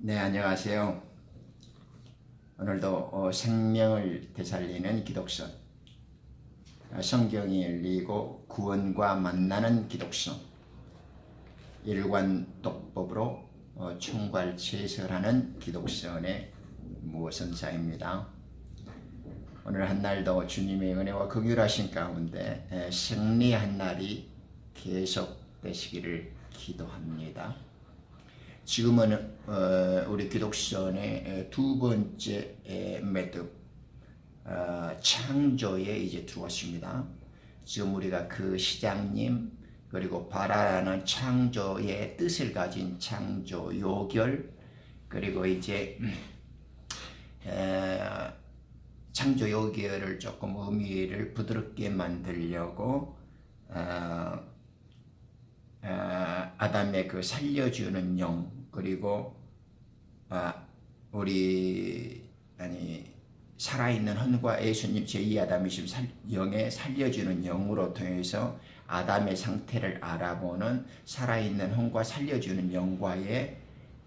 네, 안녕하세요. 오늘도 생명을 되살리는 기독선, 성경이 열리고 구원과 만나는 기독선, 일관독법으로 총괄체설하는 기독선의 무선사입니다. 오늘 한 날도 주님의 은혜와 긍휼하신 가운데 승리한 날이 계속되시기를 기도합니다. 지금은 우리 기독선의 두 번째 매듭 창조에 이제 들어왔습니다. 지금 우리가 그 시장님 그리고 바라라는 창조의 뜻을 가진 창조 요결 그리고 이제 창조 요결을 조금 의미를 부드럽게 만들려고 아담의 그 살려주는 영 그리고 우리 살아있는 헌과 예수님 제2아담이심 영의 살려주는 영으로 통해서 아담의 상태를 알아보는 살아있는 헌과 살려주는 영과의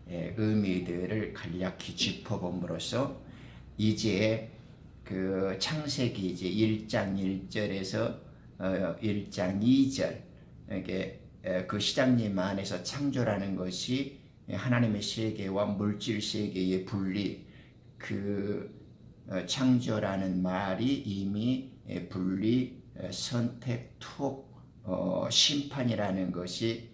의미들을 간략히 짚어봄으로써 이제 그 창세기 이제 1장 1절에서 1장 2절 이게 그 시장님 안에서 창조라는 것이 하나님의 세계와 물질 세계의 분리, 그 창조라는 말이 이미 분리, 선택, 투옥, 심판이라는 것이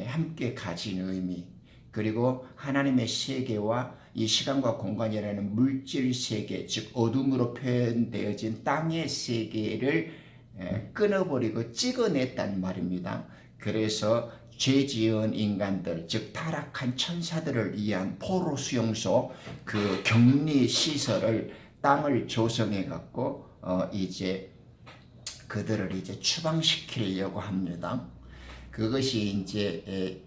함께 가진 의미, 그리고 하나님의 세계와 이 시간과 공간이라는 물질 세계, 즉 어둠으로 표현되어진 땅의 세계를 끊어버리고 찍어냈단 말입니다. 그래서 죄 지은 인간들, 즉 타락한 천사들을 위한 포로 수용소, 그 격리 시설을 땅을 조성해 갖고 이제 그들을 이제 추방시키려고 합니다. 그것이 이제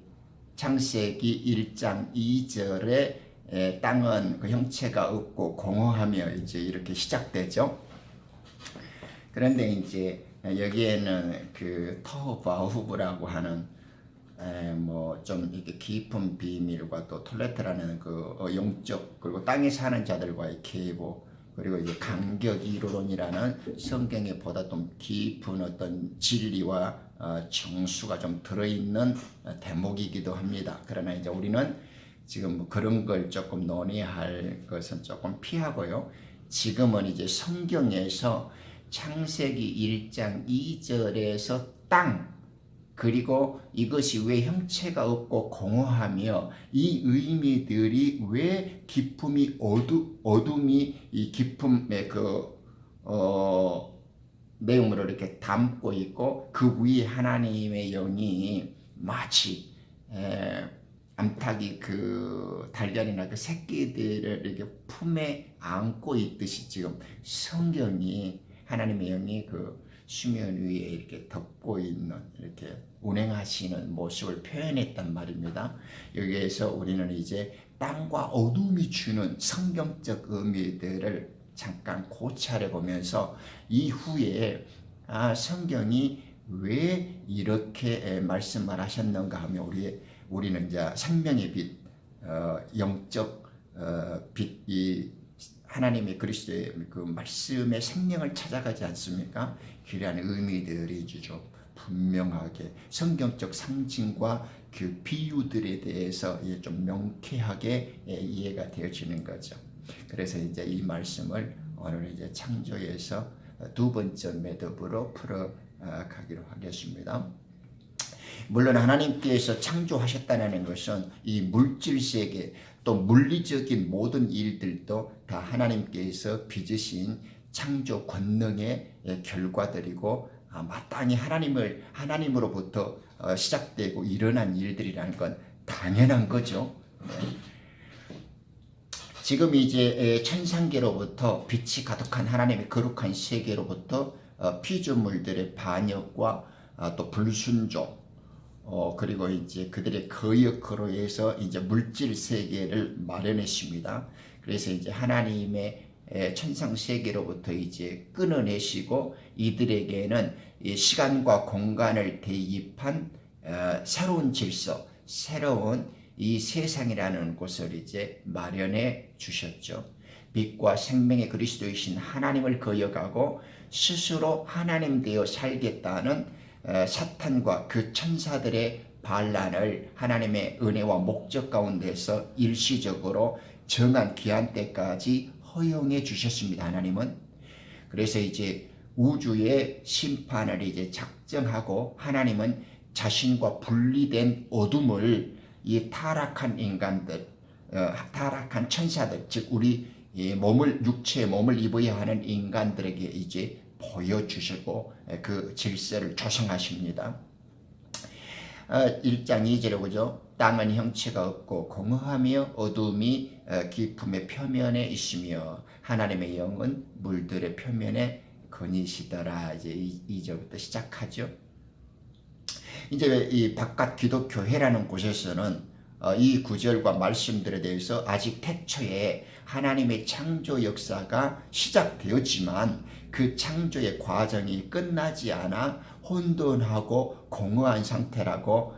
창세기 1장 2절에 땅은 그 형체가 없고 공허하며 이제 이렇게 시작되죠. 그런데 이제 여기에는 그 터바후브라고 하는 뭐 좀 이렇게 깊은 비밀과 또 톨레트라는 그 영적 그리고 땅에 사는 자들과의 계보 그리고 이제 간격 이론이라는 성경에 보다 좀 깊은 어떤 진리와 정수가 좀 들어있는 대목이기도 합니다. 그러나 이제 우리는 지금 뭐 그런 걸 조금 논의할 것은 조금 피하고요. 지금은 이제 성경에서 창세기 1장 2절에서 땅 그리고 이것이 왜 형체가 없고 공허하며 이 의미들이 왜 기품이 어둠이 이 기품의 그 내용물을 이렇게 담고 있고 그 위에 하나님의 영이 마치 암탉이 그 달걀이나 그 새끼들을 이렇게 품에 안고 있듯이 지금 성경이 하나님의 영이 그 수면 위에 이렇게 덮고 있는 이렇게 운행하시는 모습을 표현했단 말입니다. 여기에서 우리는 이제 땅과 어둠이 주는 성경적 의미들을 잠깐 고찰해 보면서 이후에 성경이 왜 이렇게 말씀을 하셨는가 하면 우리는 이제 생명의 빛, 영적 빛이 하나님의 그리스도의 그 말씀의 생명을 찾아가지 않습니까? 그러한 의미들이 좀 분명하게 성경적 상징과 그 비유들에 대해서 좀 명쾌하게 이해가 되어지는 거죠. 그래서 이제 이 말씀을 오늘 이제 창조에서 두 번째 매듭으로 풀어가기로 하겠습니다. 물론 하나님께서 창조하셨다는 것은 이 물질 세계 또 물리적인 모든 일들도 다 하나님께서 빚으신 창조 권능의 결과들이고 마땅히 하나님으로부터 시작되고 일어난 일들이라는 건 당연한 거죠. 네. 지금 이제 천상계로부터 빛이 가득한 하나님의 거룩한 세계로부터 피조물들의 반역과 또 불순종 그리고 이제 그들의 거역으로 해서 이제 물질 세계를 마련했습니다. 그래서 이제 하나님의 천상 세계로부터 이제 끊어내시고 이들에게는 시간과 공간을 대입한 새로운 질서, 새로운 이 세상이라는 곳을 이제 마련해 주셨죠. 빛과 생명의 그리스도이신 하나님을 거역하고 스스로 하나님 되어 살겠다는 사탄과 그 천사들의 반란을 하나님의 은혜와 목적 가운데서 일시적으로 정한 기한 때까지 허용해 주셨습니다. 하나님은. 그래서 이제 우주의 심판을 이제 작정하고 하나님은 자신과 분리된 어둠을 이 타락한 인간들, 타락한 천사들, 즉 우리 육체의 몸을 입어야 하는 인간들에게 이제 보여주시고 그 질서를 조성하십니다. 1장 2절에 보죠. 땅은 형체가 없고 공허하며 어둠이 깊음의 표면에 있으며 하나님의 영은 물들의 표면에 거니시더라. 이제 2절부터 시작하죠. 이제 이 바깥 기독교회라는 곳에서는 이 구절과 말씀들에 대해서 아직 태초에 하나님의 창조 역사가 시작되었지만 그 창조의 과정이 끝나지 않아 혼돈하고 공허한 상태라고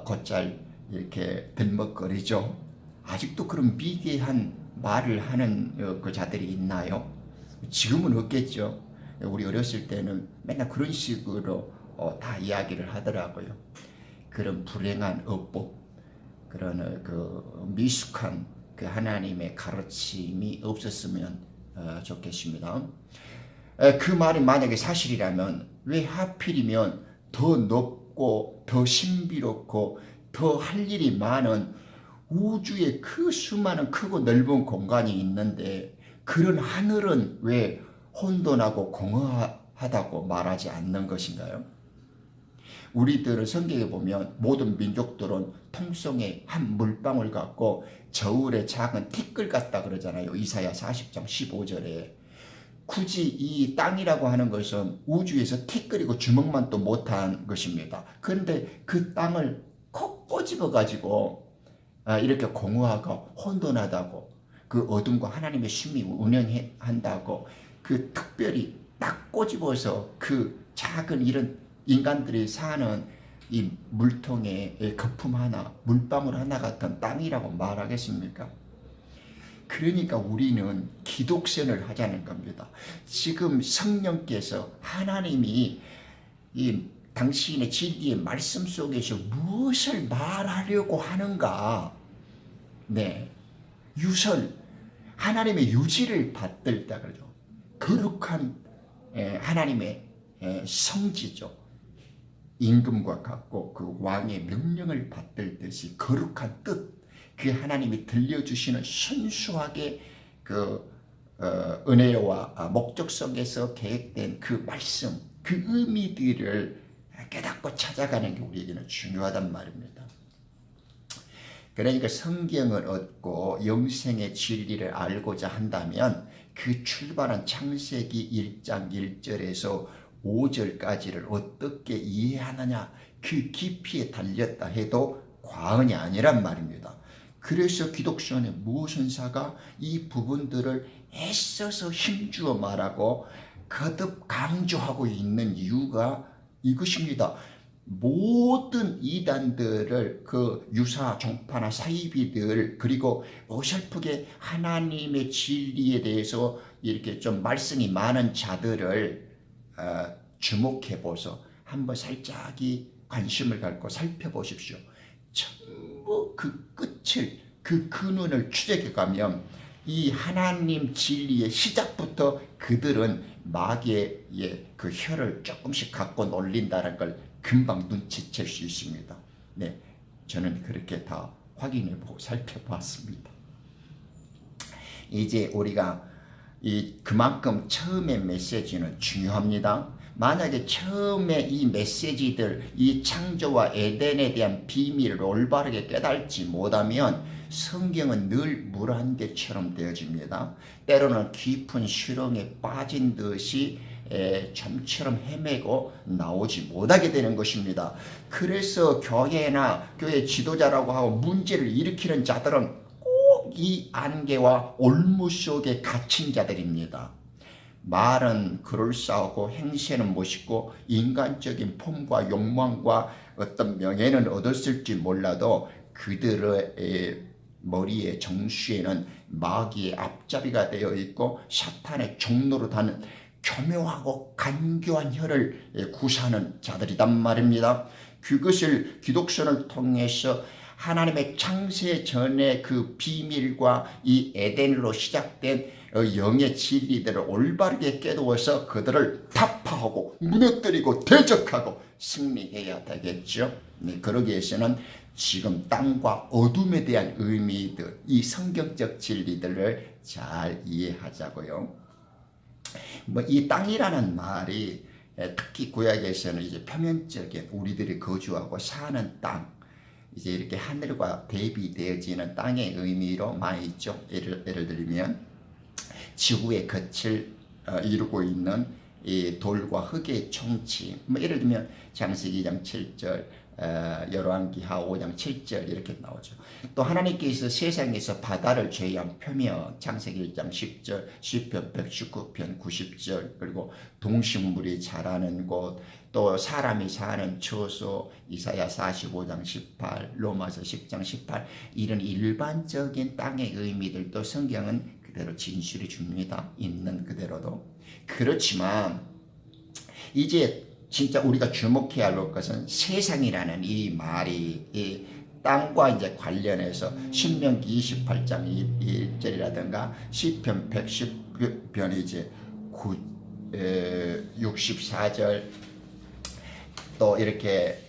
곧잘 이렇게 들먹거리죠. 아직도 그런 미개한 말을 하는 그 자들이 있나요? 지금은 없겠죠. 우리 어렸을 때는 맨날 그런 식으로 다 이야기를 하더라고요. 그런 불행한 어법, 그런 그 미숙한 그 하나님의 가르침이 없었으면 좋겠습니다. 그 말이 만약에 사실이라면 왜 하필이면 더 높고 더 신비롭고 더 할 일이 많은 우주에 그 수많은 크고 넓은 공간이 있는데 그런 하늘은 왜 혼돈하고 공허하다고 말하지 않는 것인가요? 우리들은 성경에 보면 모든 민족들은 통성에 한 물방울 같고 저울에 작은 티끌 같다 그러잖아요. 이사야 40장 15절에. 굳이 이 땅이라고 하는 것은 우주에서 티끌이고 주먹만 또 못한 것입니다. 그런데 그 땅을 콕 꼬집어 가지고 이렇게 공허하고 혼돈하다고 그 어둠과 하나님의 심이 운영한다고 그 특별히 딱 꼬집어서 그 작은 이런 인간들이 사는 이 물통에 거품 하나, 물방울 하나 같은 땅이라고 말하겠습니까? 그러니까 우리는 기독선을 하자는 겁니다. 지금 성령께서 하나님이 이 당신의 진리의 말씀 속에서 무엇을 말하려고 하는가? 네, 하나님의 유지를 받들 때 그러죠. 거룩한 하나님의 성지죠. 임금과 같고 그 왕의 명령을 받들 듯이 거룩한 뜻, 그 하나님이 들려주시는 순수하게 그 은혜와 목적 속에서 계획된 그 말씀, 그 의미들을 깨닫고 찾아가는 게 우리에게는 중요하단 말입니다. 그러니까 성경을 얻고 영생의 진리를 알고자 한다면 그 출발한 창세기 1장 1절에서 5절까지를 어떻게 이해하느냐, 그 깊이에 달렸다 해도 과언이 아니란 말입니다. 그래서 기독교의 무선사가 이 부분들을 애써서 힘주어 말하고 거듭 강조하고 있는 이유가 이것입니다. 모든 이단들을 그 유사 종파나 사이비들 그리고 어설프게 하나님의 진리에 대해서 이렇게 좀 말씀이 많은 자들을 주목해 보소. 한번 살짝이 관심을 갖고 살펴보십시오. 전부 그 끝을, 그 근원을 추적해 가면 이 하나님 진리의 시작부터 그들은 마귀의 그 혀를 조금씩 갖고 놀린다는 걸 금방 눈치챌 수 있습니다. 네, 저는 그렇게 다 확인해보고 살펴봤습니다. 이제 우리가 그만큼 처음의 메시지는 중요합니다. 만약에 처음에 이 메시지들, 이 창조와 에덴에 대한 비밀을 올바르게 깨닫지 못하면 성경은 늘 물 한 개처럼 되어집니다. 때로는 깊은 수렁에 빠진 듯이 점처럼 헤매고 나오지 못하게 되는 것입니다. 그래서 교회나 교회 지도자라고 하고 문제를 일으키는 자들은 꼭 이 안개와 올무 속에 갇힌 자들입니다. 말은 그럴싸하고 행세는 멋있고 인간적인 폼과 욕망과 어떤 명예는 얻었을지 몰라도 그들의 머리의 정수에는 마귀의 앞잡이가 되어 있고 사탄의 종로로 다는 교묘하고 간교한 혀를 구사하는 자들이란 말입니다. 그것을 기독선을 통해서 하나님의 창세 전에 그 비밀과 이 에덴으로 시작된 영의 진리들을 올바르게 깨두어서 그들을 타파하고 무너뜨리고 대적하고 승리해야 되겠죠. 그러기 위해서는 지금 땅과 어둠에 대한 의미들, 이 성경적 진리들을 잘 이해하자고요. 이 땅이라는 말이 특히 구약에서는 이제 표면적인 우리들이 거주하고 사는 땅, 이제 이렇게 하늘과 대비되어지는 땅의 의미로 많이 있죠. 예를 들면 지구의 겉을 이루고 있는 이 돌과 흙의 총치, 예를 들면 창세기 2장 7절, 열왕기하 5장 7절 이렇게 나오죠. 또 하나님께서 세상에서 바다를 제외한 표면, 창세기 1장 10절, 시편 119편 90절, 그리고 동식물이 자라는 곳, 또 사람이 사는 처소, 이사야 45장 18, 로마서 10장 18, 이런 일반적인 땅의 의미들도 성경은 그대로 진술해 줍니다. 있는 그대로도. 그렇지만 이제 진짜 우리가 주목해야 할 것은 세상이라는 이 말이 이 땅과 이제 관련해서 신명기 28장 1절이라든가 시편 110편이 이제 64절, 또 이렇게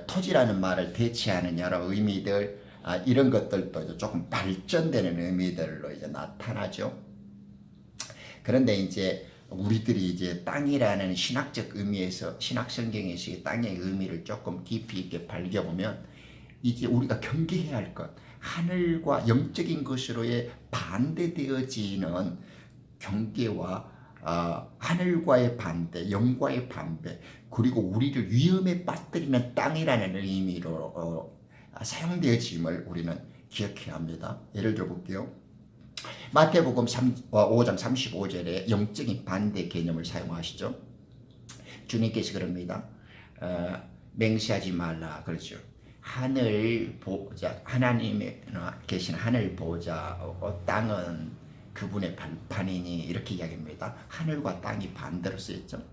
토지라는 말을 대체하는 여러 의미들, 이런 것들도 이제 조금 발전되는 의미들로 이제 나타나죠. 그런데 이제 우리들이 이제 땅이라는 신학적 의미에서, 신학 성경에서 이 땅의 의미를 조금 깊이 있게 밝혀보면 이제 우리가 경계해야 할 것, 하늘과 영적인 것으로의 반대되어지는 경계와 하늘과의 반대, 영과의 반대, 그리고 우리를 위험에 빠뜨리는 땅이라는 의미로 사용되어짐을 우리는 기억해야 합니다. 예를 들어 볼게요. 마태복음 5장 35절에 영적인 반대 개념을 사용하시죠. 주님께서 그럽니다. 맹세하지 말라 그러죠. 하늘 보호자, 하나님의 계신 하늘 보호자, 땅은 그분의 판이니 이렇게 이야기합니다. 하늘과 땅이 반대로 쓰였죠.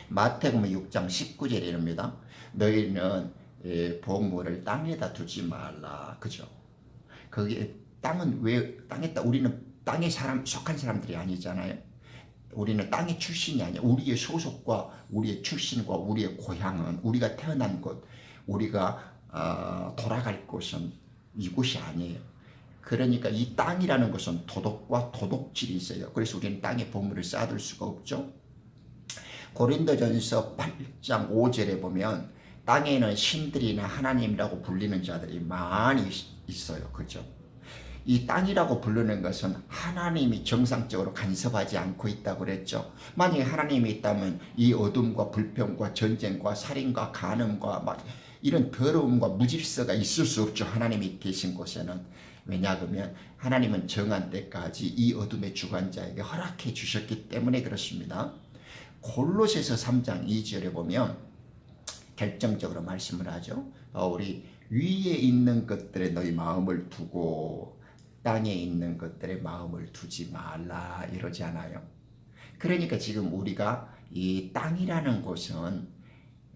마태복음 6장 19절에 이릅니다. 너희는 보물을 땅에다 두지 말라. 그죠? 거기에 땅은 왜 땅에다, 우리는 땅에 속한 사람들이 아니잖아요. 우리는 땅의 출신이 아니야. 우리의 소속과 우리의 출신과 우리의 고향은, 우리가 태어난 곳, 우리가 돌아갈 곳은 이곳이 아니에요. 그러니까 이 땅이라는 것은 도덕과 도덕질이 있어요. 그래서 우리는 땅에 보물을 쌓아둘 수가 없죠. 고린도전서 8장 5절에 보면 땅에는 신들이나 하나님이라고 불리는 자들이 많이 있어요. 그죠? 이 땅이라고 부르는 것은 하나님이 정상적으로 간섭하지 않고 있다고 그랬죠. 만약에 하나님이 있다면 이 어둠과 불평과 전쟁과 살인과 간음과 막 이런 더러움과 무질서가 있을 수 없죠. 하나님이 계신 곳에는. 왜냐하면 하나님은 정한 때까지 이 어둠의 주관자에게 허락해 주셨기 때문에 그렇습니다. 골로새서 3장 2절에 보면 결정적으로 말씀을 하죠. 우리 위에 있는 것들에 너희 마음을 두고 땅에 있는 것들에 마음을 두지 말라 이러지 않아요. 그러니까 지금 우리가 이 땅이라는 곳은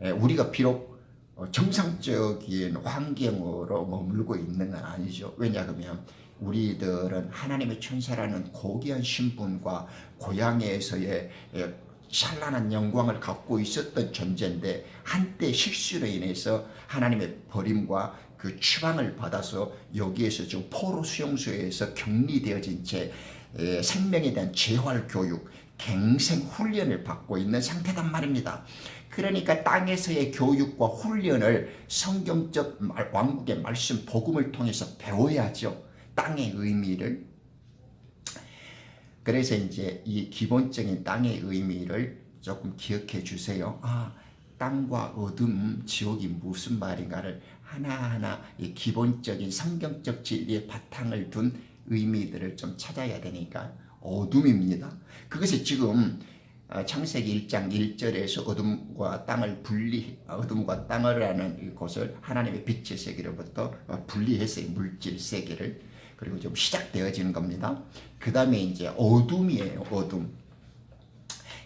우리가 비록 정상적인 환경으로 머물고 있는 건 아니죠. 왜냐하면 우리들은 하나님의 천사라는 고귀한 신분과 고향에서의 찬란한 영광을 갖고 있었던 존재인데 한때 실수로 인해서 하나님의 버림과 그 추방을 받아서 여기에서 지금 포로 수용소에서 격리되어진 채 생명에 대한 재활 교육, 갱생 훈련을 받고 있는 상태단 말입니다. 그러니까 땅에서의 교육과 훈련을 성경적 왕국의 말씀 복음을 통해서 배워야죠. 땅의 의미를. 그래서 이제 이 기본적인 땅의 의미를 조금 기억해 주세요. 땅과 어둠, 지옥이 무슨 말인가를 하나하나 이 기본적인 성경적 진리의 바탕을 둔 의미들을 좀 찾아야 되니까 어둠입니다. 그것이 지금 창세기 1장 1절에서 어둠과 땅을라는 곳을 하나님의 빛의 세계로부터 분리했어요. 물질 세계를. 그리고 좀 시작되어지는 겁니다. 그 다음에 이제 어둠이에요. 어둠.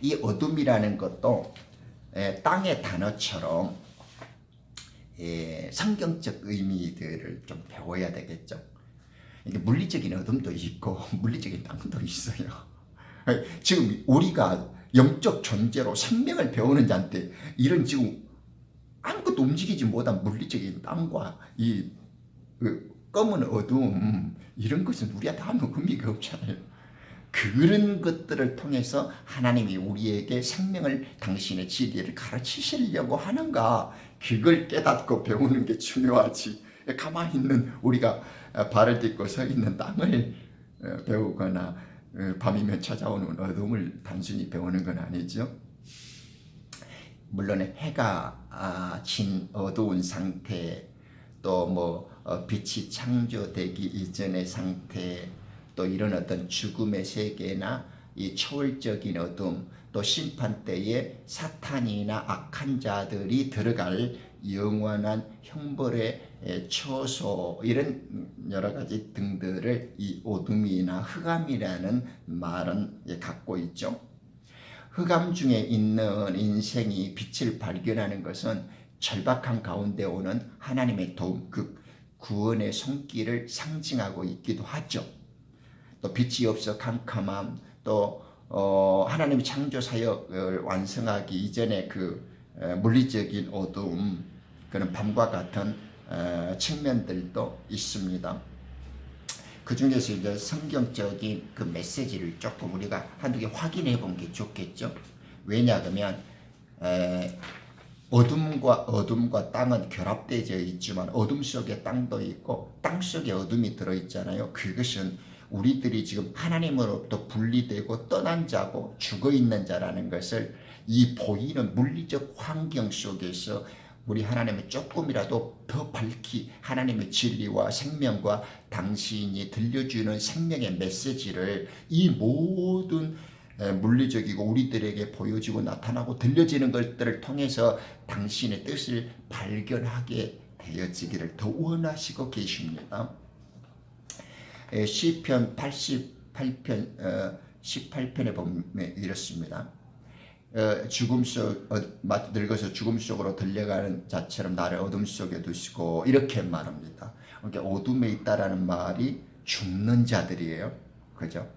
이 어둠이라는 것도 땅의 단어처럼 성경적 의미들을 좀 배워야 되겠죠. 이게 물리적인 어둠도 있고 물리적인 땅도 있어요. 지금 우리가 영적 존재로 생명을 배우는 자한테 이런 지금 아무것도 움직이지 못한 물리적인 땅과 이 검은 어둠 이런 것은 우리한테 아무 의미가 없잖아요. 그런 것들을 통해서 하나님이 우리에게 생명을 당신의 진리를 가르치시려고 하는가, 그걸 깨닫고 배우는 게 중요하지. 가만히 있는 우리가 발을 딛고 서 있는 땅을 배우거나 밤이면 찾아오는 어둠을 단순히 배우는 건 아니죠. 물론 해가 진 어두운 상태, 또 뭐 빛이 창조되기 이전의 상태, 또 이런 어떤 죽음의 세계나 이 초월적인 어둠, 또 심판 때에 사탄이나 악한 자들이 들어갈 영원한 형벌의 처소, 이런 여러 가지 등들을 이 어둠이나 흑암이라는 말은 갖고 있죠. 흑암 중에 있는 인생이 빛을 발견하는 것은 절박한 가운데 오는 하나님의 도움, 그 구원의 손길을 상징하고 있기도 하죠. 또 빛이 없어 캄캄함, 또 하나님의 창조 사역을 완성하기 이전에 그 물리적인 어두움, 그런 밤과 같은 측면들도 있습니다. 그 중에서 이제 성경적인 그 메시지를 조금 우리가 한두 개 확인해 본 게 좋겠죠. 왜냐하면 어둠과 땅은 결합되어 있지만 어둠 속에 땅도 있고 땅 속에 어둠이 들어있잖아요. 그것은 우리들이 지금 하나님으로부터 분리되고 떠난 자고 죽어있는 자라는 것을 이 보이는 물리적 환경 속에서 우리 하나님을 조금이라도 더 밝히 하나님의 진리와 생명과 당신이 들려주는 생명의 메시지를 이 모든 물리적이고 우리들에게 보여지고 나타나고 들려지는 것들을 통해서 당신의 뜻을 발견하게 되어지기를 더 원하시고 계십니다. 시편 88편 18편에 보면 이렇습니다. 늙어서 죽음 속으로 들려가는 자처럼 나를 어둠 속에 두시고, 이렇게 말합니다. 그러니까 어둠에 있다라는 말이 죽는 자들이에요. 그죠?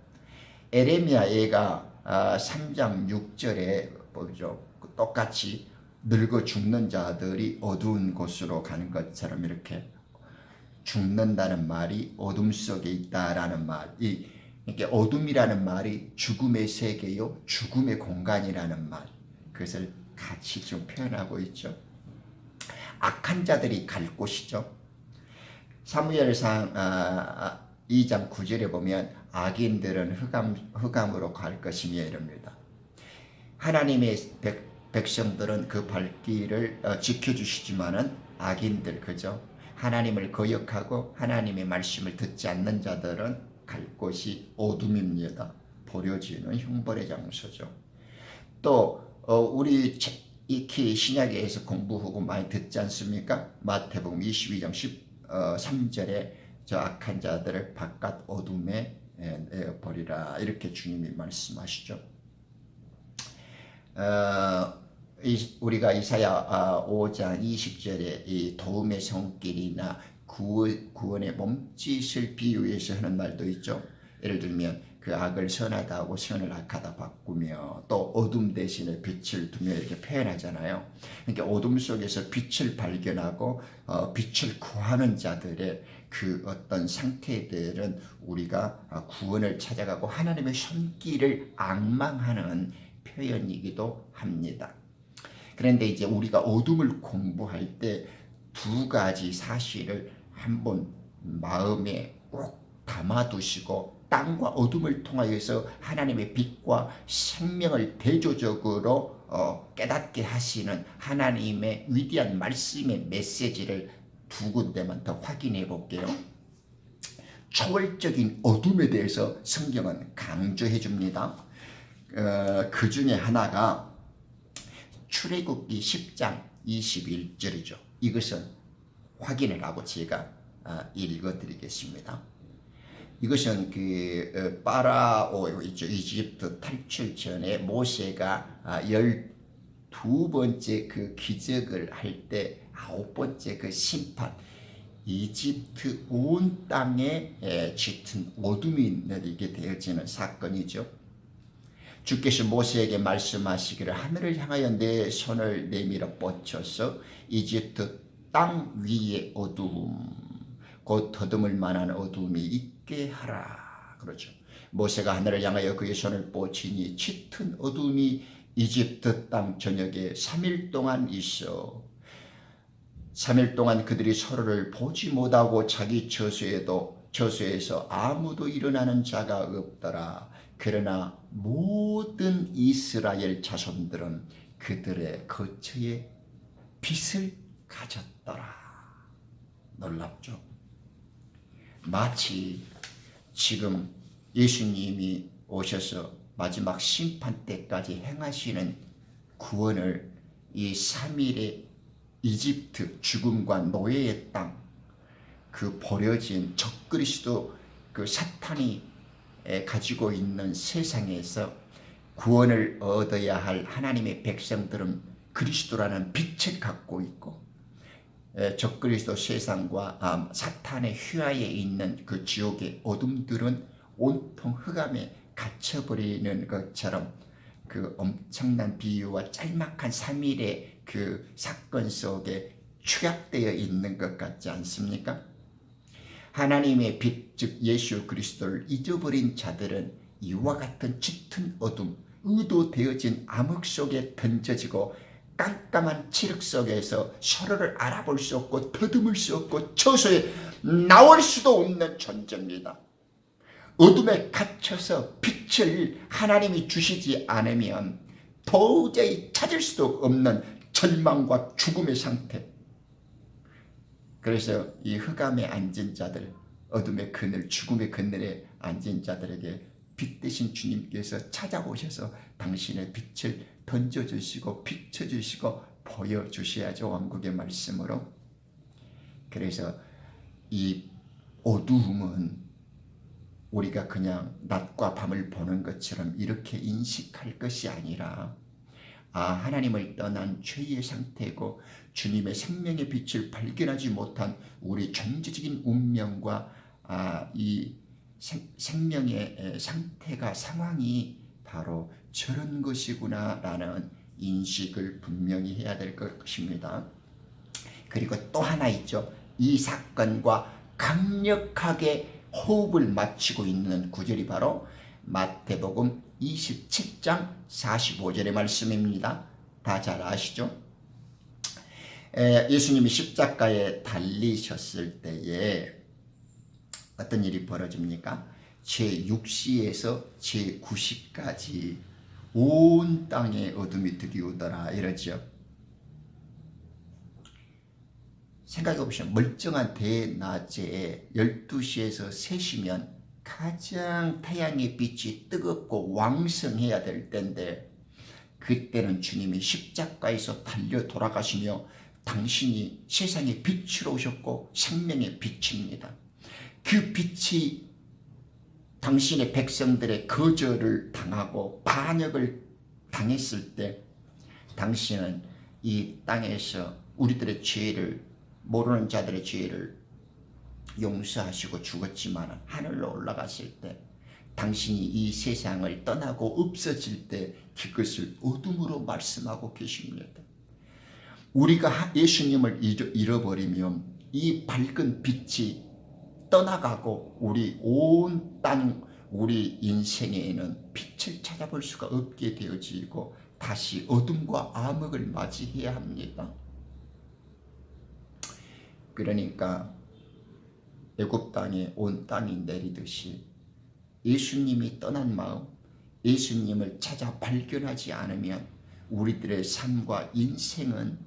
에레미야가 3장 6절에 보죠. 똑같이 늙어 죽는 자들이 어두운 곳으로 가는 것처럼 이렇게 죽는다는 말이 어둠 속에 있다라는 말이, 이렇게 어둠이라는 말이 죽음의 세계요, 죽음의 공간이라는 말, 그것을 같이 좀 표현하고 있죠. 악한 자들이 갈 곳이죠. 사무엘상 2장 9절에 보면 악인들은 흑암으로 갈 것이며 이럽니다. 하나님의 백성들은 그 발길을 지켜주시지만은 악인들, 그죠? 하나님을 거역하고 하나님의 말씀을 듣지 않는 자들은 갈 곳이 어둠입니다. 버려지는 형벌의 장소죠. 또 우리 익히 신약에서 공부하고 많이 듣지 않습니까? 마태복음 22장 13절에 저 악한 자들을 바깥 어둠에 내어버리라, 이렇게 주님이 말씀하시죠. 우리가 이사야 5장 20절에 이 도움의 손길이나 구원의 몸짓을 비유해서 하는 말도 있죠. 예를 들면 그 악을 선하다 하고 선을 악하다 바꾸며, 또 어둠 대신에 빛을 두며, 이렇게 표현하잖아요. 그러니까 어둠 속에서 빛을 발견하고 빛을 구하는 자들의 그 어떤 상태들은 우리가 구원을 찾아가고 하나님의 손길을 앙망하는 표현이기도 합니다. 그런데 이제 우리가 어둠을 공부할 때 두 가지 사실을 한번 마음에 꼭 담아두시고, 땅과 어둠을 통하여서 하나님의 빛과 생명을 대조적으로 깨닫게 하시는 하나님의 위대한 말씀의 메시지를 두 군데만 더 확인해 볼게요. 초월적인 어둠에 대해서 성경은 강조해 줍니다. 그 중에 하나가 출애굽기 10장 21절이죠. 이것은 확인을 하고 제가 읽어드리겠습니다. 이것은 그 파라오 있죠. 이집트 탈출 전에 모세가 12번째 그 기적을 할 때 9번째 그 심판, 이집트 온 땅에 짙은 어둠이 내리게 되어지는 사건이죠. 주께서 모세에게 말씀하시기를 하늘을 향하여 내 손을 내밀어 뻗쳐서 이집트 땅 위에 어두움, 곧 더듬을 만한 어둠이 있게 하라. 그렇죠. 모세가 하늘을 향하여 그의 손을 뻗치니 짙은 어둠이 이집트 땅 전역에 3일 동안 있어 3일 동안 그들이 서로를 보지 못하고 자기 저수에서 아무도 일어나는 자가 없더라. 그러나 모든 이스라엘 자손들은 그들의 거처에 빛을 가졌더라. 놀랍죠? 마치 지금 예수님이 오셔서 마지막 심판 때까지 행하시는 구원을 이 3일의 이집트 죽음과 노예의 땅, 그 버려진 적그리스도 그 사탄이 가지고 있는 세상에서 구원을 얻어야 할 하나님의 백성들은 그리스도라는 빛을 갖고 있고, 적그리스도 세상과 사탄의 휘하에 있는 그 지옥의 어둠들은 온통 흑암에 갇혀버리는 것처럼 그 엄청난 비유와 짤막한 3일의 그 사건 속에 축약되어 있는 것 같지 않습니까? 하나님의 빛, 즉 예수 그리스도를 잊어버린 자들은 이와 같은 짙은 어둠, 의도되어진 암흑 속에 던져지고 깜깜한 칠흑 속에서 서로를 알아볼 수 없고 더듬을 수 없고 저소에 나올 수도 없는 존재입니다. 어둠에 갇혀서 빛을 하나님이 주시지 않으면 도저히 찾을 수도 없는 절망과 죽음의 상태. 그래서 이 흑암에 앉은 자들, 어둠의 그늘, 죽음의 그늘에 앉은 자들에게 빛 대신 주님께서 찾아오셔서 당신의 빛을 던져주시고 비춰주시고 보여주셔야죠. 왕국의 말씀으로. 그래서 이 어두움은 우리가 그냥 낮과 밤을 보는 것처럼 이렇게 인식할 것이 아니라 하나님을 떠난 죄의 상태고 주님의 생명의 빛을 발견하지 못한 우리 존재적인 운명과 이 생명의 상태가 상황이 바로 저런 것이구나 라는 인식을 분명히 해야 될 것입니다. 그리고 또 하나 있죠. 이 사건과 강력하게 호흡을 맞추고 있는 구절이 바로 마태복음 27장 45절의 말씀입니다. 다 잘 아시죠? 예수님이 십자가에 달리셨을 때에 어떤 일이 벌어집니까? 제6시에서 제9시까지 온 땅에 어둠이 들이오더라 이러죠. 생각해보시면 멀쩡한 대낮에 12시에서 3시면 가장 태양의 빛이 뜨겁고 왕성해야 될 때인데 그때는 주님이 십자가에서 달려 돌아가시며 당신이 세상의 빛으로 오셨고 생명의 빛입니다. 그 빛이 당신의 백성들의 거절을 당하고 반역을 당했을 때 당신은 이 땅에서 우리들의 죄를 모르는 자들의 죄를 용서하시고 죽었지만 하늘로 올라갔을 때 당신이 이 세상을 떠나고 없어질 때 그것을 어둠으로 말씀하고 계십니다. 우리가 예수님을 잃어버리면 이 밝은 빛이 떠나가고 우리 온 땅 우리 인생에는 빛을 찾아볼 수가 없게 되어지고 다시 어둠과 암흑을 맞이해야 합니다. 그러니까 애굽 땅에 온 땅이 내리듯이 예수님이 떠난 마음, 예수님을 찾아 발견하지 않으면 우리들의 삶과 인생은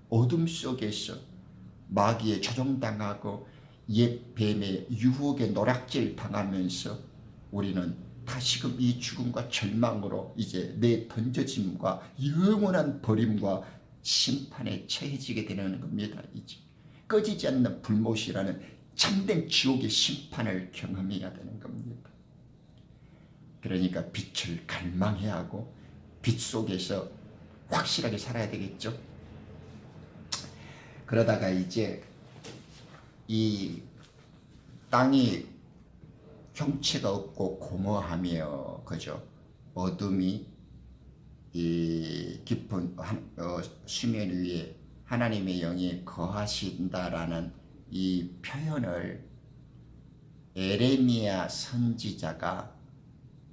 어둠 속에서 마귀에 조종당하고 옛 뱀의 유혹에 노략질 당하면서 우리는 다시금 이 죽음과 절망으로 이제 내 던져짐과 영원한 버림과 심판에 처해지게 되는 겁니다. 이제 꺼지지 않는 불못이라는 참된 지옥의 심판을 경험해야 되는 겁니다. 그러니까 빛을 갈망해야 하고 빛 속에서 확실하게 살아야 되겠죠. 그러다가 이제 이 땅이 형체가 없고 공허하며 그죠. 어둠이 이 깊은 수면 위에 하나님의 영이 거하신다라는 이 표현을 에레미야 선지자가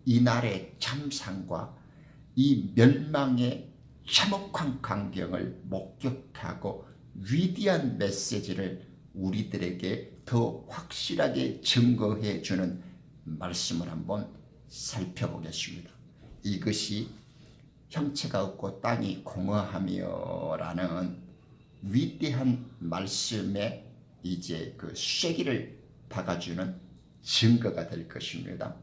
이날의 참상과 이 멸망의 참혹한 광경을 목격하고 위대한 메시지를 우리들에게 더 확실하게 증거해 주는 말씀을 한번 살펴보겠습니다. 이것이 형체가 없고 땅이 공허하며 라는 위대한 말씀에 이제 그 쐐기를 박아주는 증거가 될 것입니다.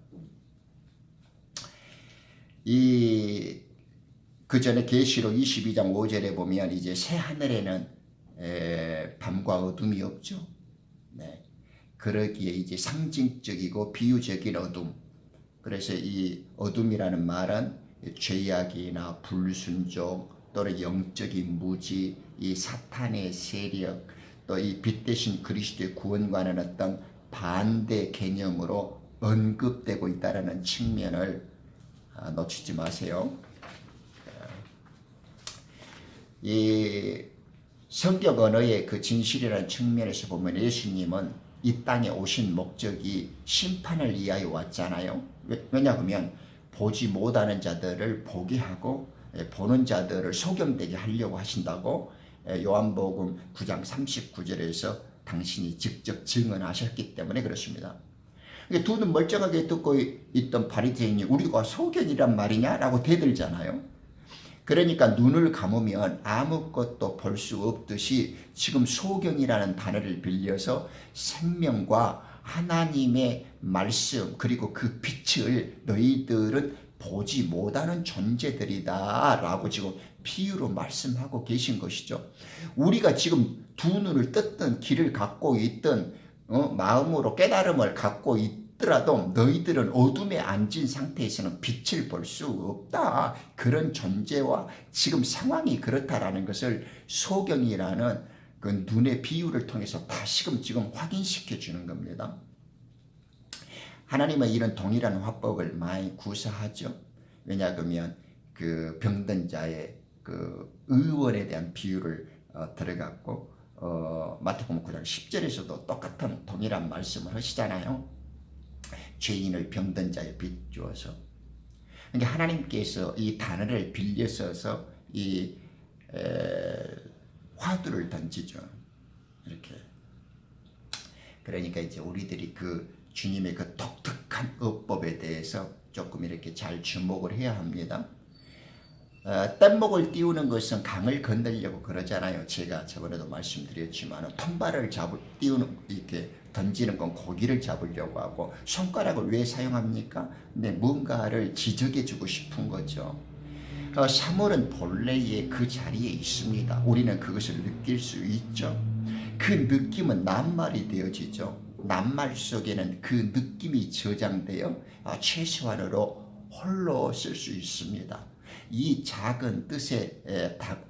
그 전에 계시록 22장 5절에 보면 이제 새 하늘에는 밤과 어둠이 없죠. 네. 그러기에 이제 상징적이고 비유적인 어둠. 그래서 이 어둠이라는 말은 죄악이나 불순종 또는 영적인 무지, 이 사탄의 세력, 또 이 빛 대신 그리스도의 구원과는 어떤 반대 개념으로 언급되고 있다는 측면을 놓치지 마세요. 이 성격 언어의 그 진실이라는 측면에서 보면 예수님은 이 땅에 오신 목적이 심판을 위하여 왔잖아요. 왜냐하면 보지 못하는 자들을 보게 하고 보는 자들을 소경되게 하려고 하신다고 요한복음 9장 39절에서 당신이 직접 증언하셨기 때문에 그렇습니다. 두 눈 멀쩡하게 듣고 있던 바리새인이 우리가 소경이란 말이냐라고 대들잖아요. 그러니까 눈을 감으면 아무것도 볼 수 없듯이 지금 소경이라는 단어를 빌려서 생명과 하나님의 말씀 그리고 그 빛을 너희들은 보지 못하는 존재들이다 라고 지금 비유로 말씀하고 계신 것이죠. 우리가 지금 두 눈을 떴든 길을 갖고 있든 마음으로 깨달음을 갖고 있더라도 너희들은 어둠에 앉은 상태에서는 빛을 볼 수 없다. 그런 존재와 지금 상황이 그렇다라는 것을 소경이라는 그 눈의 비유를 통해서 다시금 지금 확인시켜 주는 겁니다. 하나님은 이런 동일한 화법을 많이 구사하죠. 왜냐하면 그 병든 자의 그 의원에 대한 비유를 들어갔고 마태복음 9장 10절에서도 똑같은 동일한 말씀을 하시잖아요. 죄인을 병든 자에 비추어서. 그러니까 하나님께서 이 단어를 빌려 써서 이 화두를 던지죠. 이렇게. 그러니까 이제 우리들이 그 주님의 그 독특한 어법에 대해서 조금 이렇게 잘 주목을 해야 합니다. 뗏목을 띄우는 것은 강을 건너려고 그러잖아요. 제가 저번에도 말씀드렸지만 통발을 띄우는 이렇게 던지는 건 고기를 잡으려고 하고 손가락을 왜 사용합니까? 근데 뭔가를 지적해주고 싶은 거죠. 사물은 본래의 그 자리에 있습니다. 우리는 그것을 느낄 수 있죠. 그 느낌은 낱말이 되어지죠. 낱말 속에는 그 느낌이 저장되어 최소한으로 홀로 쓸 수 있습니다. 이 작은 뜻의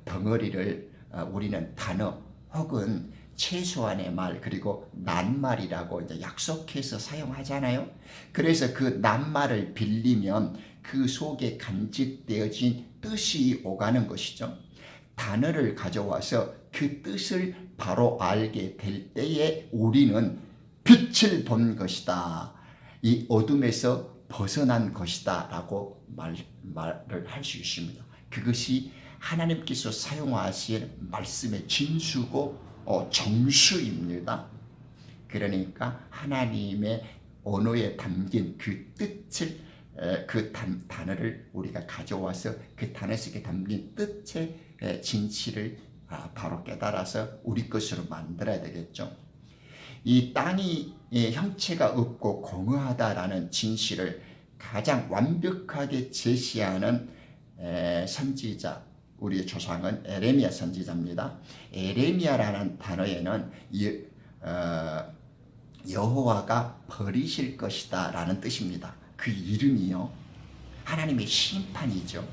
덩어리를 우리는 단어 혹은 최소한의 말 그리고 낱말이라고 이제 약속해서 사용하잖아요. 그래서 그 낱말을 빌리면 그 속에 간직되어진 뜻이 오가는 것이죠. 단어를 가져와서 그 뜻을 바로 알게 될 때에 우리는 빛을 본 것이다. 이 어둠에서 벗어난 것이다 라고 말을 할 수 있습니다. 그것이 하나님께서 사용하신 말씀의 진수고 정수입니다. 그러니까 하나님의 언어에 담긴 그 뜻을 그 단어를 우리가 가져와서 그 단어 속에 담긴 뜻의 진실을 바로 깨달아서 우리 것으로 만들어야 되겠죠. 이 땅이 형체가 없고 공허하다라는 진실을 가장 완벽하게 제시하는 선지자, 우리의 조상은 에레미야 선지자입니다. 에레미야라는 단어에는 여호와가 버리실 것이다 라는 뜻입니다. 그 이름이요, 하나님의 심판이죠.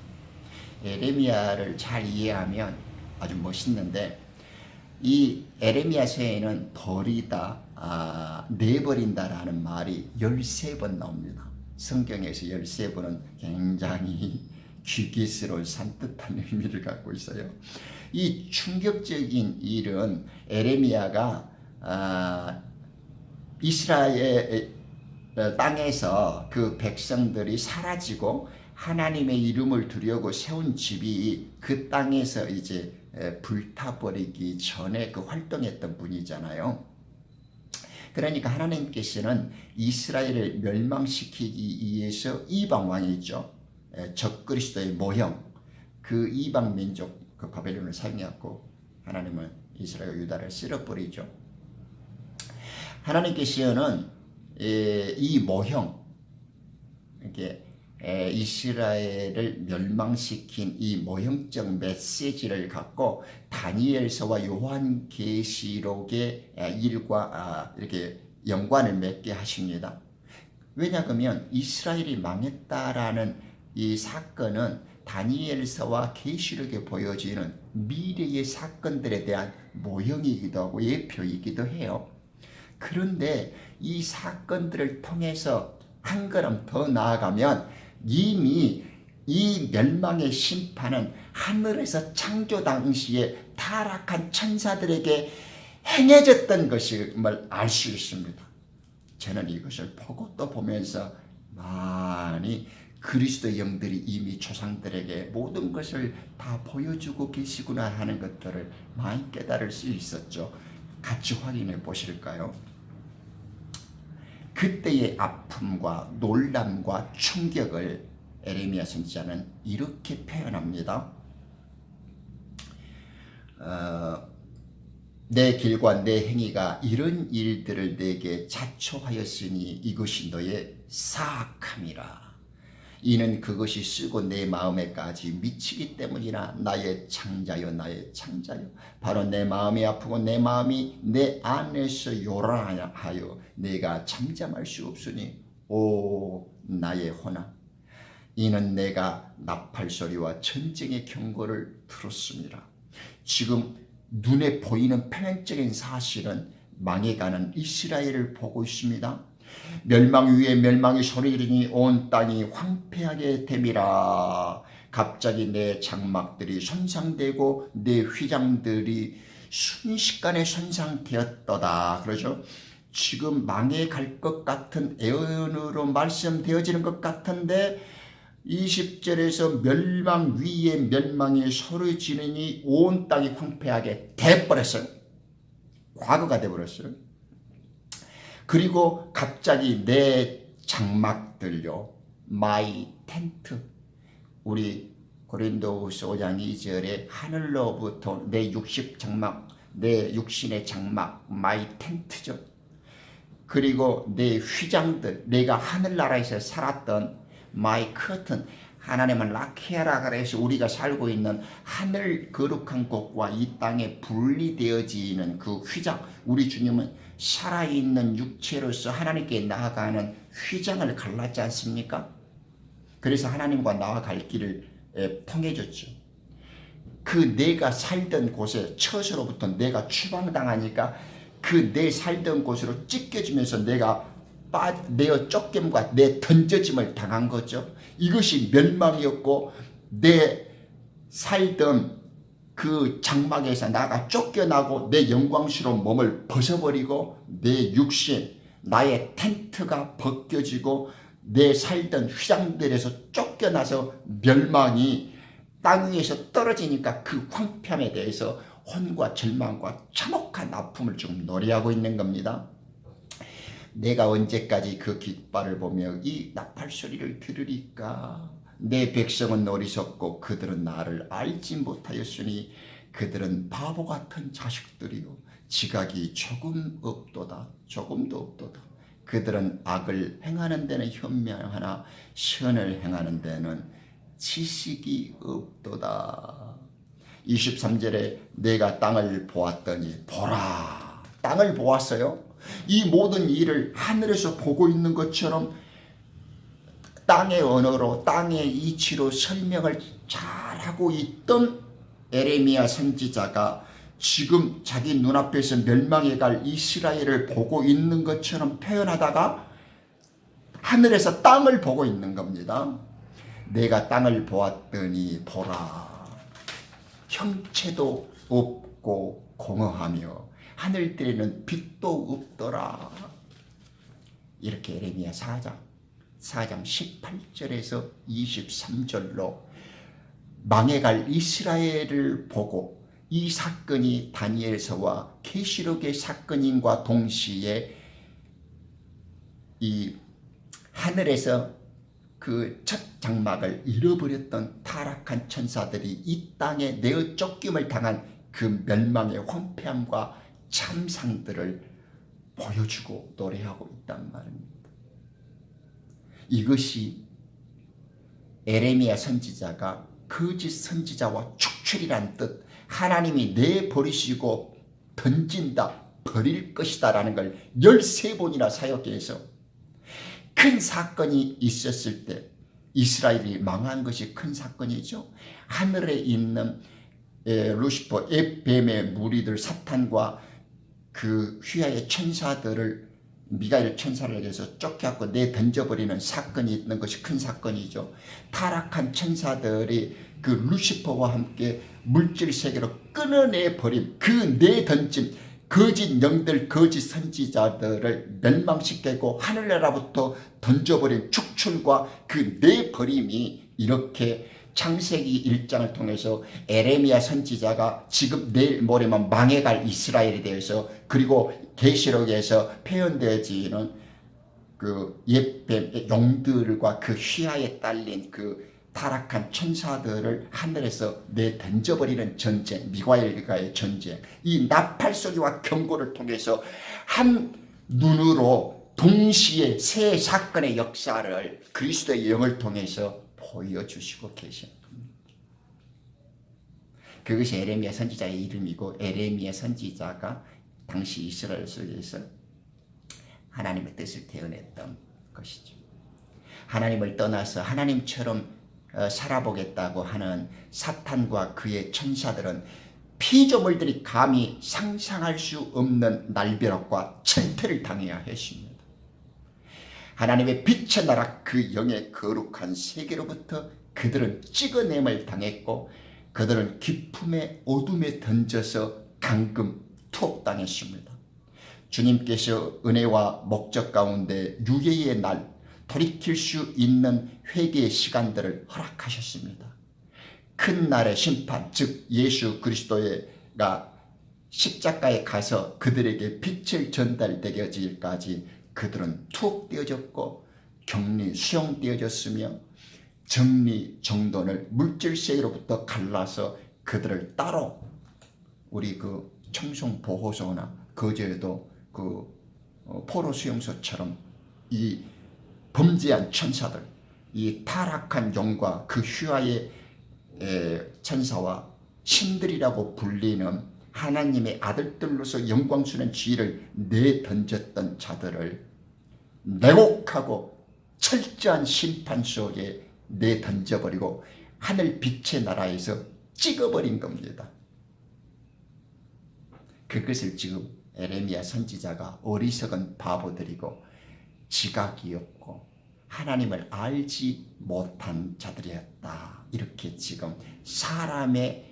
에레미야를 잘 이해하면 아주 멋있는데, 이 에레미야서에는 버리다, 내버린다 라는 말이 13번 나옵니다. 성경에서 13번은 굉장히 귀기스러운 산뜻한 의미를 갖고 있어요. 이 충격적인 일은 에레미야가 이스라엘 땅에서 그 백성들이 사라지고 하나님의 이름을 두려고 세운 집이 그 땅에서 이제 불타버리기 전에 그 활동했던 분이잖아요. 그러니까 하나님께서는 이스라엘을 멸망시키기 위해서 이방 왕이 있죠. 적그리스도의 모형, 그 이방 민족, 그 바벨론을 사용해갖고 하나님은 이스라엘 유다를 쓸어버리죠. 하나님께서는 이 모형, 이렇게 이스라엘을 멸망시킨 이 모형적 메시지를 갖고 다니엘서와 요한계시록의 일과 이렇게 연관을 맺게 하십니다. 왜냐하면 이스라엘이 망했다라는 이 사건은 다니엘서와 계시록에 보여지는 미래의 사건들에 대한 모형이기도 하고 예표이기도 해요. 그런데 이 사건들을 통해서 한 걸음 더 나아가면 이미 이 멸망의 심판은 하늘에서 창조 당시에 타락한 천사들에게 행해졌던 것임을 알 수 있습니다. 저는 이것을 보고 또 보면서 많이 그리스도의 영들이 이미 조상들에게 모든 것을 다 보여주고 계시구나 하는 것들을 많이 깨달을 수 있었죠. 같이 확인해 보실까요? 그때의 아픔과 놀람과 충격을 에레미야 선지자는 이렇게 표현합니다. 내 길과 내 행위가 이런 일들을 내게 자초하였으니 이것이 너의 사악함이라. 이는 그것이 쓰고 내 마음에까지 미치기 때문이라. 나의 창자여, 나의 창자여. 바로 내 마음이 아프고 내 마음이 내 안에서 요란하여 내가 잠잠할 수 없으니 오 나의 혼아. 이는 내가 나팔 소리와 전쟁의 경고를 들었습니다. 지금 눈에 보이는 표면적인 사실은 망해가는 이스라엘을 보고 있습니다. 멸망 위에 멸망이 소리지르니 온 땅이 황폐하게 됨이라. 갑자기 내 장막들이 손상되고 내 휘장들이 순식간에 손상되었도다. 그러죠. 지금 망해갈 것 같은 예언으로 말씀되어지는 것 같은데 20절에서 멸망 위에 멸망이 소리지르니 온 땅이 황폐하게 돼버렸어요. 과거가 돼버렸어요. 그리고 갑자기 내 장막들요, 마이 텐트, 우리 고린도후서 5장 2절에 하늘로부터 내 육식 장막, 내 육신의 장막, 마이 텐트죠. 그리고 내 휘장들, 내가 하늘나라에서 살았던 마이 커튼, 하나님은 라케라 그래서 우리가 살고 있는 하늘 거룩한 곳과 이 땅에 분리되어지는 그 휘장, 우리 주님은 살아있는 육체로서 하나님께 나아가는 휘장을 갈랐지 않습니까? 그래서 하나님과 나아갈 길을 통해줬죠. 그 내가 살던 곳에 처서로부터 내가 추방당하니까 그 내 살던 곳으로 찢겨지면서 내가 내어 쫓김과 내 던져짐을 당한 거죠. 이것이 멸망이었고 내 살던 그 장막에서 나가 쫓겨나고 내 영광스러운 몸을 벗어버리고 내 육신, 나의 텐트가 벗겨지고 내 살던 휘장들에서 쫓겨나서 멸망이 땅 위에서 떨어지니까 그 황폐함에 대해서 혼과 절망과 참혹한 아픔을 지금 노래하고 있는 겁니다. 내가 언제까지 그 깃발을 보며 이 나팔 소리를 들으리까? 내 백성은 어리석고 그들은 나를 알지 못하였으니 그들은 바보 같은 자식들이요 지각이 조금 없도다, 조금도 없도다. 그들은 악을 행하는 데는 현명하나 선을 행하는 데는 지식이 없도다. 23절에 내가 땅을 보았더니 보라. 땅을 보았어요. 이 모든 일을 하늘에서 보고 있는 것처럼 땅의 언어로 땅의 이치로 설명을 잘하고 있던 에레미야 선지자가 지금 자기 눈앞에서 멸망해 갈 이스라엘을 보고 있는 것처럼 표현하다가 하늘에서 땅을 보고 있는 겁니다. 내가 땅을 보았더니 보라. 형체도 없고 공허하며 하늘들에는 빛도 없더라. 이렇게 에레미야 4장 18절에서 23절로 망해갈 이스라엘을 보고 이 사건이 다니엘서와 계시록의 사건인과 동시에 이 하늘에서 그 첫 장막을 잃어버렸던 타락한 천사들이 이 땅에 내어 쫓김을 당한 그 멸망의 황폐함과 참상들을 보여주고 노래하고 있단 말입니다. 이것이 에레미야 선지자가 거짓 선지자와 축출이란 뜻, 하나님이 내버리시고 던진다, 버릴 것이다 라는 걸 13번이나 사역해서 큰 사건이 있었을 때 이스라엘이 망한 것이 큰 사건이죠. 하늘에 있는 루시퍼, 뱀의 무리들 사탄과 그 휘하의 천사들을 미가엘 천사를 해서 쫓겨갖고 내던져버리는 사건이 있는 것이 큰 사건이죠. 타락한 천사들이 그 루시퍼와 함께 물질 세계로 끊어내버린 그 내던진 거짓 영들, 거짓 선지자들을 멸망시키고 하늘나라부터 던져버린 축출과 그 내버림이 이렇게 창세기 1장을 통해서 에레미야 선지자가 지금 내일 모레만 망해갈 이스라엘에 대해서 그리고 계시록에서 표현되어지는 그 옛뱀 용들과 그 휘하에 딸린 그 타락한 천사들을 하늘에서 내던져버리는 전쟁, 미가엘과의 전쟁, 이 나팔소리와 경고를 통해서 한 눈으로 동시에 세 사건의 역사를 그리스도의 영을 통해서 보여주시고 계신 겁니다. 그것이 에레미야 선지자의 이름이고 에레미야 선지자가 당시 이스라엘 속에서 하나님의 뜻을 대언했던 것이죠. 하나님을 떠나서 하나님처럼 살아보겠다고 하는 사탄과 그의 천사들은 피조물들이 감히 상상할 수 없는 날벼락과 철퇴를 당해야 했습니다. 하나님의 빛의 나라 그 영의 거룩한 세계로부터 그들은 찍어냄을 당했고 그들은 깊음의 어둠에 던져서 감금 투옥당했습니다. 주님께서 은혜와 목적 가운데 유예의 날 돌이킬 수 있는 회개의 시간들을 허락하셨습니다. 큰 날의 심판, 즉 예수 그리스도가 십자가에 가서 그들에게 빛을 전달되어지기까지 그들은 투옥되어졌고 격리 수용되어졌으며 정리 정돈을 물질세계로부터 갈라서 그들을 따로 우리 그 청송보호소나 거제도 그 포로수용소처럼 이 범죄한 천사들, 이 타락한 영과 그 휘하의 천사와 신들이라고 불리는 하나님의 아들들로서 영광스러운 지위를 내던졌던 자들을 냉혹하고 철저한 심판 속에 내던져버리고 하늘 빛의 나라에서 찍어버린 겁니다. 그것을 지금 에레미야 선지자가 어리석은 바보들이고 지각이 없고 하나님을 알지 못한 자들이었다. 이렇게 지금 사람이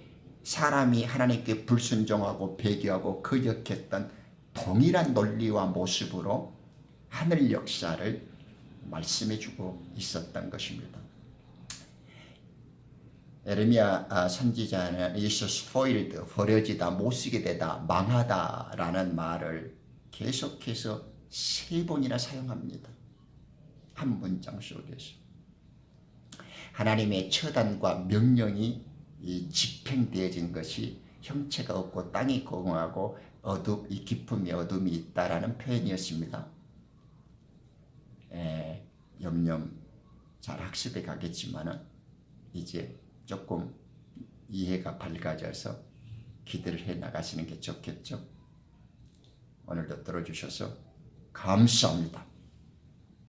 하나님께 불순종하고 배교하고 거역했던 동일한 논리와 모습으로 하늘 역사를 말씀해주고 있었던 것입니다. 에레미야 선지자는 is spoiled, 버려지다, 못쓰게 되다, 망하다 라는 말을 계속해서 3번이나 사용합니다. 한 문장 속에서. 하나님의 처단과 명령이 집행되어진 것이 형체가 없고 땅이 공허하고 이 깊음의 어둠이 있다라는 표현이었습니다. 염염 잘 학습해 가겠지만은 이제 조금 이해가 밝아져서 기도를 해 나가시는 게 좋겠죠. 오늘도 들어주셔서 감사합니다.